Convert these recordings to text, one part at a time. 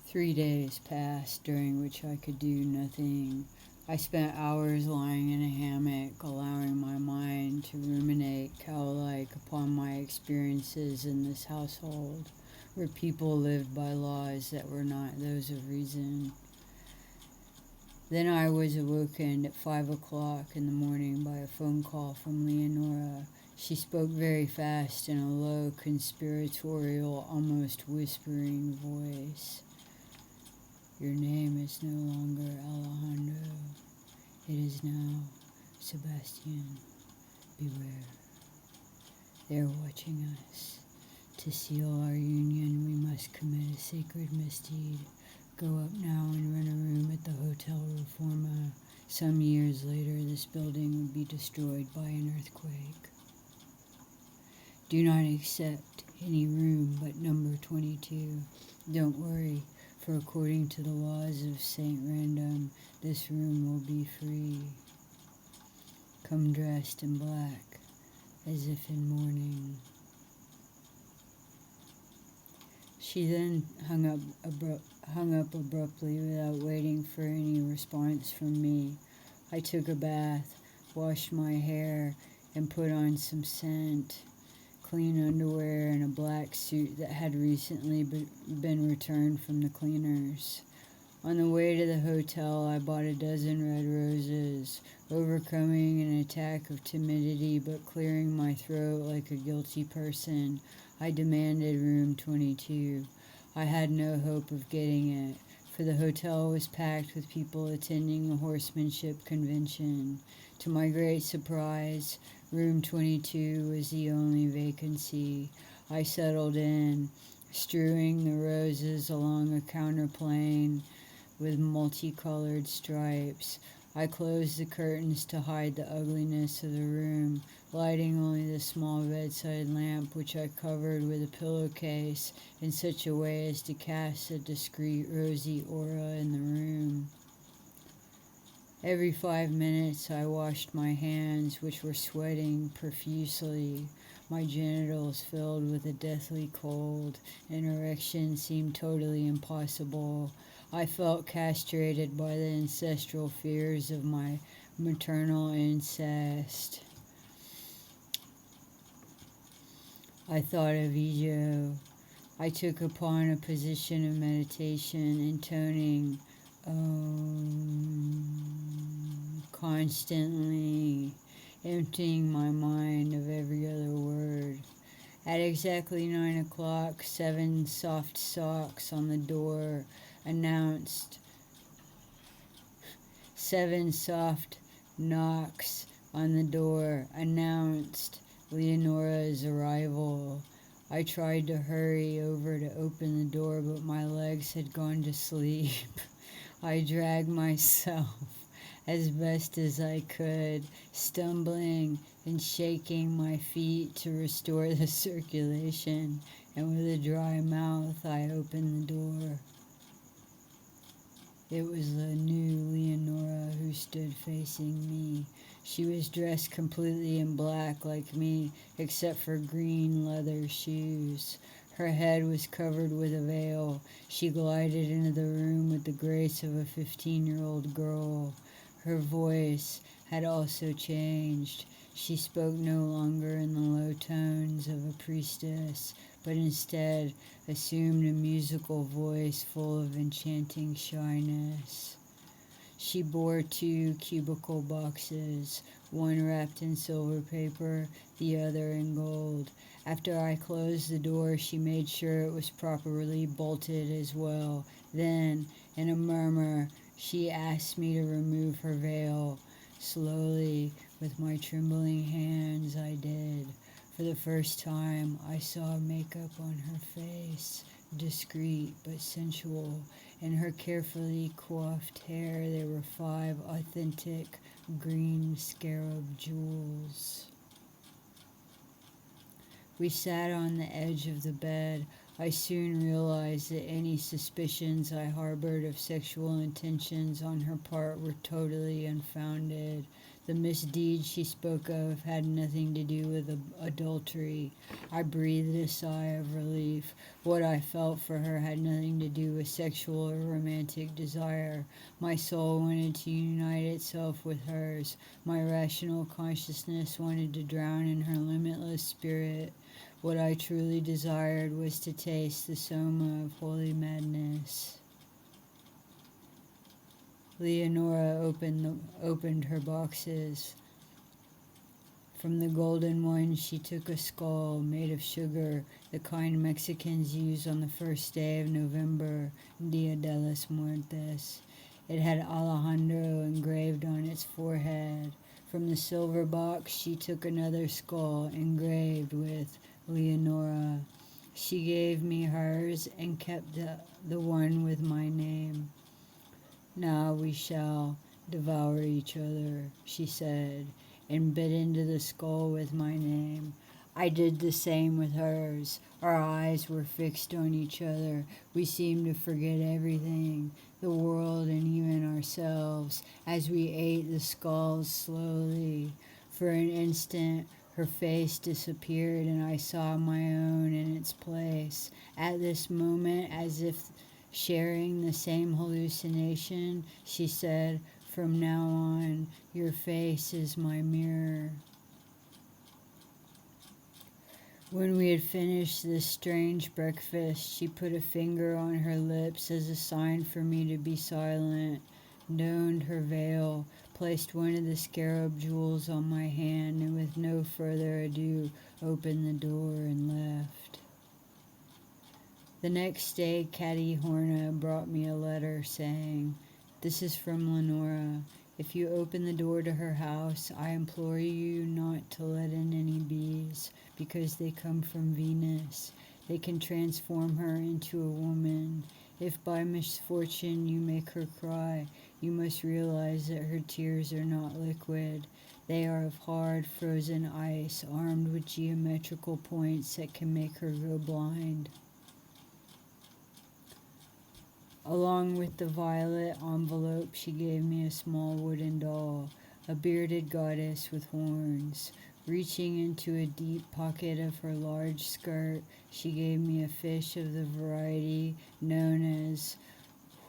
3 days passed, during which I could do nothing. I spent hours lying in a hammock, allowing my mind to ruminate cow-like upon my experiences in this household, where people lived by laws that were not those of reason. Then I was awoken at 5 o'clock in the morning by a phone call from Leonora. She spoke very fast in a low, conspiratorial, almost whispering voice. Your name is no longer Alejandro. It is now Sebastian. Beware. They are watching us. To seal our union, we must commit a sacred misdeed. Go up now and rent a room at the Hotel Reforma. Some years later, this building would be destroyed by an earthquake. Do not accept any room but number 22. Don't worry, for according to the laws of Saint Random, this room will be free. Come dressed in black, as if in mourning. She then hung up abruptly without waiting for any response from me. I took a bath, washed my hair, and put on some scent, clean underwear, and a black suit that had recently been returned from the cleaners. On the way to the hotel, I bought a dozen red roses, overcoming an attack of timidity but clearing my throat like a guilty person. I demanded room 22. I had no hope of getting it, for the hotel was packed with people attending the horsemanship convention. To my great surprise, room 22 was the only vacancy. I settled in, strewing the roses along a counterplane with multicolored stripes. I closed the curtains to hide the ugliness of the room, lighting only the small bedside lamp, which I covered with a pillowcase in such a way as to cast a discreet rosy aura in the room. Every 5 minutes I washed my hands, which were sweating profusely. My genitals filled with a deathly cold. An erection seemed totally impossible. I felt castrated by the ancestral fears of my maternal incest. I thought of Ijo. I took upon a position of meditation, intoning constantly, emptying my mind of every other word. At exactly 9 o'clock, 7 soft socks on the door announced 7 soft knocks on the door announced Leonora's arrival. I tried to hurry over to open the door, but my legs had gone to sleep. I dragged myself as best as I could, stumbling and shaking my feet to restore the circulation, and with a dry mouth I opened the door. It was the new Leonora who stood facing me. She was dressed completely in black like me, except for green leather shoes. Her head was covered with a veil. She glided into the room with the grace of a 15-year-old girl. Her voice had also changed. She spoke no longer in the low tones of a priestess, but instead assumed a musical voice full of enchanting shyness. She bore 2 cubicle boxes, one wrapped in silver paper, the other in gold. After I closed the door, she made sure it was properly bolted as well. Then, in a murmur, she asked me to remove her veil. Slowly, with my trembling hands, I did. For the first time, I saw makeup on her face, discreet but sensual. In her carefully coiffed hair, there were 5 authentic green scarab jewels. We sat on the edge of the bed. I soon realized that any suspicions I harbored of sexual intentions on her part were totally unfounded. The misdeed she spoke of had nothing to do with adultery. I breathed a sigh of relief. What I felt for her had nothing to do with sexual or romantic desire. My soul wanted to unite itself with hers. My rational consciousness wanted to drown in her limitless spirit. What I truly desired was to taste the soma of holy madness. Leonora opened her boxes. From the golden one she took a skull made of sugar, the kind Mexicans use on the first day of November, Dia de los Muertos. It had Alejandro engraved on its forehead. From the silver box she took another skull engraved with Leonora. She gave me hers and kept the one with my name. Now we shall devour each other, she said, and bit into the skull with my name. I did the same with hers. Our eyes were fixed on each other. We seemed to forget everything, the world and even ourselves, as we ate the skulls slowly. For an instant, her face disappeared and I saw my own in its place. At this moment, as if sharing the same hallucination, she said, "From now on, your face is my mirror." When we had finished this strange breakfast, she put a finger on her lips as a sign for me to be silent, donned her veil, placed one of the scarab jewels on my hand, and with no further ado opened the door and left. The next day, Caddy Horna brought me a letter saying, "This is from Lenora. If you open the door to her house, I implore you not to let in any bees, because they come from Venus. They can transform her into a woman. If by misfortune you make her cry, you must realize that her tears are not liquid. They are of hard, frozen ice, armed with geometrical points that can make her go blind." Along with the violet envelope, she gave me a small wooden doll, a bearded goddess with horns. Reaching into a deep pocket of her large skirt, she gave me a fish of the variety known as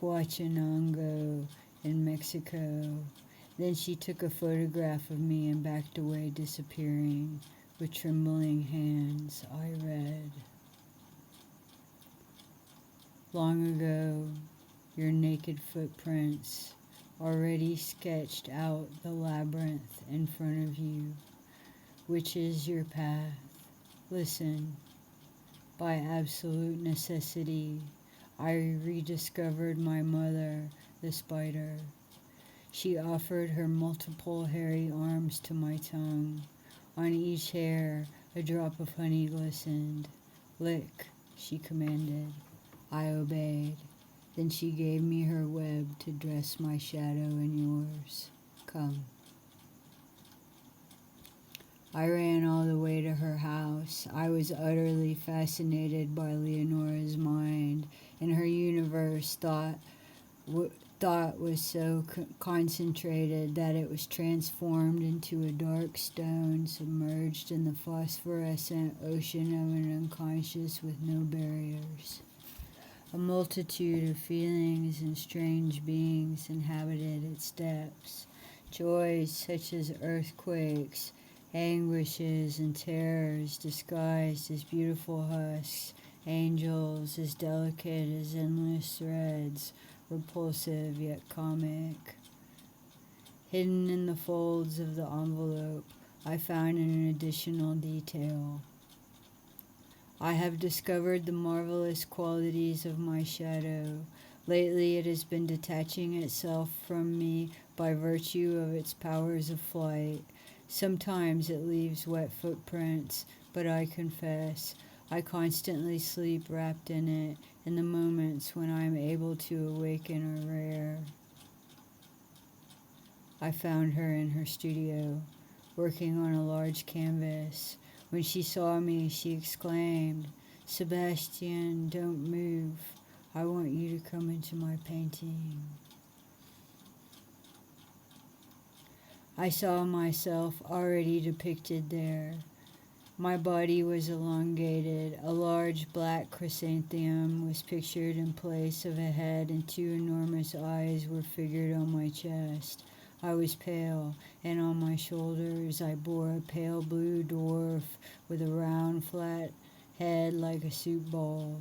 huachinango in Mexico. Then she took a photograph of me and backed away, disappearing. With trembling hands, I read, "Long ago, your naked footprints already sketched out the labyrinth in front of you. Which is your path? Listen. By absolute necessity, I rediscovered my mother, the spider. She offered her multiple hairy arms to my tongue. On each hair, a drop of honey glistened. 'Lick,' she commanded. I obeyed. Then she gave me her web to dress my shadow in yours. Come." I ran all the way to her house. I was utterly fascinated by Leonora's mind. In her universe, thought was so concentrated that it was transformed into a dark stone submerged in the phosphorescent ocean of an unconscious with no barriers. A multitude of feelings and strange beings inhabited its depths. Joys such as earthquakes, anguishes and terrors disguised as beautiful husks, angels as delicate as endless threads, repulsive yet comic. Hidden in the folds of the envelope, I found an additional detail. I have discovered the marvelous qualities of my shadow. Lately it has been detaching itself from me by virtue of its powers of flight. Sometimes it leaves wet footprints, but I confess, I constantly sleep wrapped in it, and the moments when I am able to awaken are rare. I found her in her studio, working on a large canvas. When she saw me, she exclaimed, "Sebastian, don't move. I want you to come into my painting." I saw myself already depicted there. My body was elongated. A large black chrysanthemum was pictured in place of a head, and two enormous eyes were figured on my chest. I was pale, and on my shoulders I bore a pale blue dwarf with a round, flat head like a soup ball.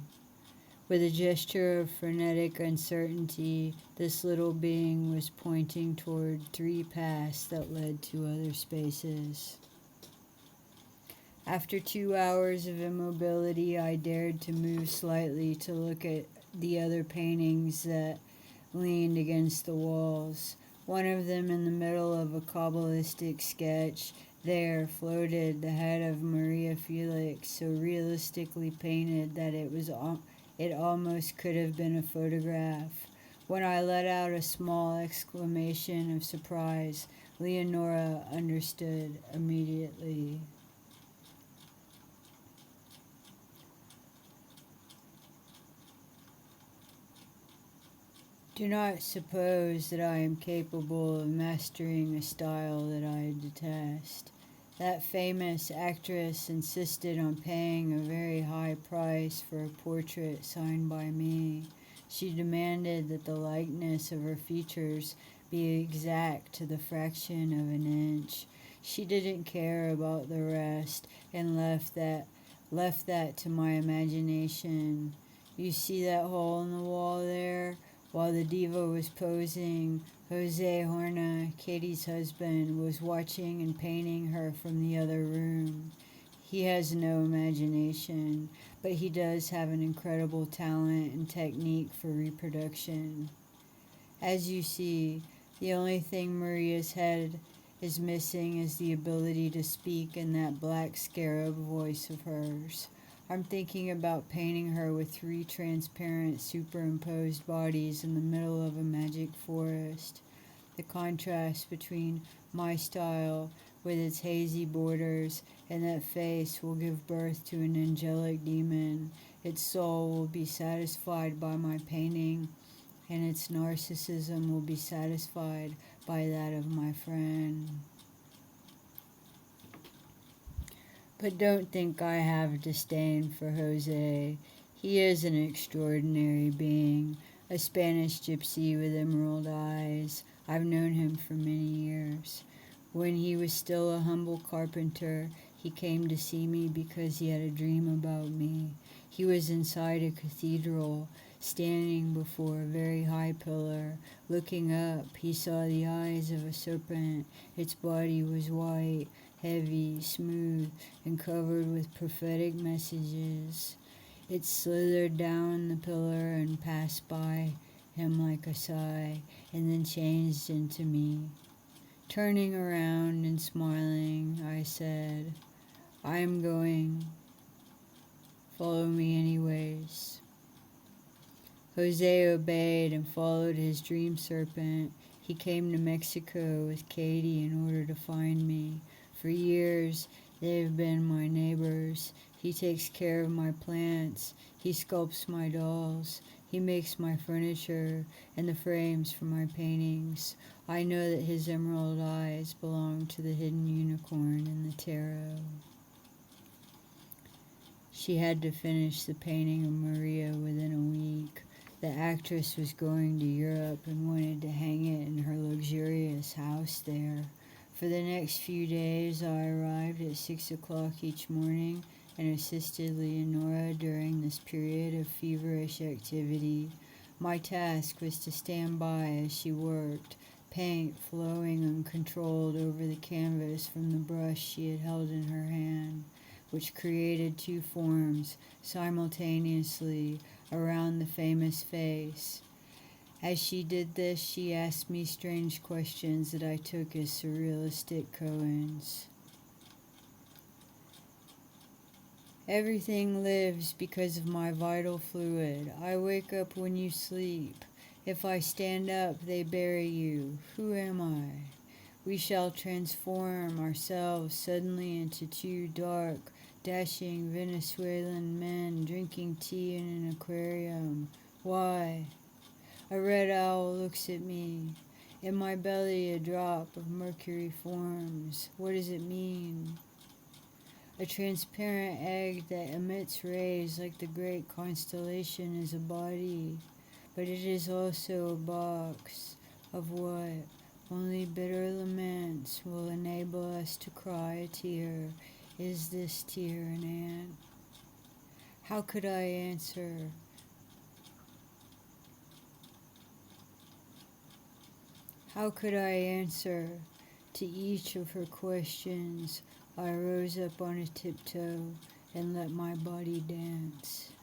With a gesture of frenetic uncertainty, this little being was pointing toward 3 paths that led to other spaces. After 2 hours of immobility, I dared to move slightly to look at the other paintings that leaned against the walls. One of them in the middle of a Kabbalistic sketch. There floated the head of Maria Felix, so realistically painted that it almost could have been a photograph. When I let out a small exclamation of surprise, Leonora understood immediately. Do not suppose that I am capable of mastering a style that I detest. That famous actress insisted on paying a very high price for a portrait signed by me. She demanded that the likeness of her features be exact to the fraction of an inch. She didn't care about the rest and left that to my imagination. You see that hole in the wall there? While the diva was posing, Jose Horna, Katie's husband, was watching and painting her from the other room. He has no imagination, but he does have an incredible talent and technique for reproduction. As you see, the only thing Maria's head is missing is the ability to speak in that black scarab voice of hers. I'm thinking about painting her with 3 transparent superimposed bodies in the middle of a magic forest. The contrast between my style with its hazy borders and that face will give birth to an angelic demon. Its soul will be satisfied by my painting, and its narcissism will be satisfied by that of my friend. But don't think I have disdain for Jose. He is an extraordinary being, a Spanish gypsy with emerald eyes. I've known him for many years. When he was still a humble carpenter, he came to see me because he had a dream about me. He was inside a cathedral, standing before a very high pillar. Looking up, he saw the eyes of a serpent. Its body was white, heavy, smooth, and covered with prophetic messages. It slithered down the pillar and passed by him like a sigh, and then changed into me. Turning around and smiling, I said, "I am going. Follow me anyways." Jose obeyed and followed his dream serpent. He came to Mexico with Katie in order to find me. For years, they've been my neighbors. He takes care of my plants. He sculpts my dolls. He makes my furniture and the frames for my paintings. I know that his emerald eyes belong to the hidden unicorn in the tarot. She had to finish the painting of Maria within a week. The actress was going to Europe and wanted to hang it in her luxurious house there. For the next few days, I arrived at 6 o'clock each morning and assisted Leonora during this period of feverish activity. My task was to stand by as she worked, paint flowing uncontrolled over the canvas from the brush she had held in her hand, which created 2 forms simultaneously around the famous face. As she did this, she asked me strange questions that I took as surrealistic koans. Everything lives because of my vital fluid. I wake up when you sleep. If I stand up, they bury you. Who am I? We shall transform ourselves suddenly into 2 dark, dashing Venezuelan men drinking tea in an aquarium. Why? A red owl looks at me. In my belly a drop of mercury forms. What does it mean? A transparent egg that emits rays like the great constellation is a body, but it is also a box of what? Only bitter laments will enable us to cry a tear. Is this tear an ant? How could I answer? How could I answer to each of her questions? I rose up on a tiptoe and let my body dance.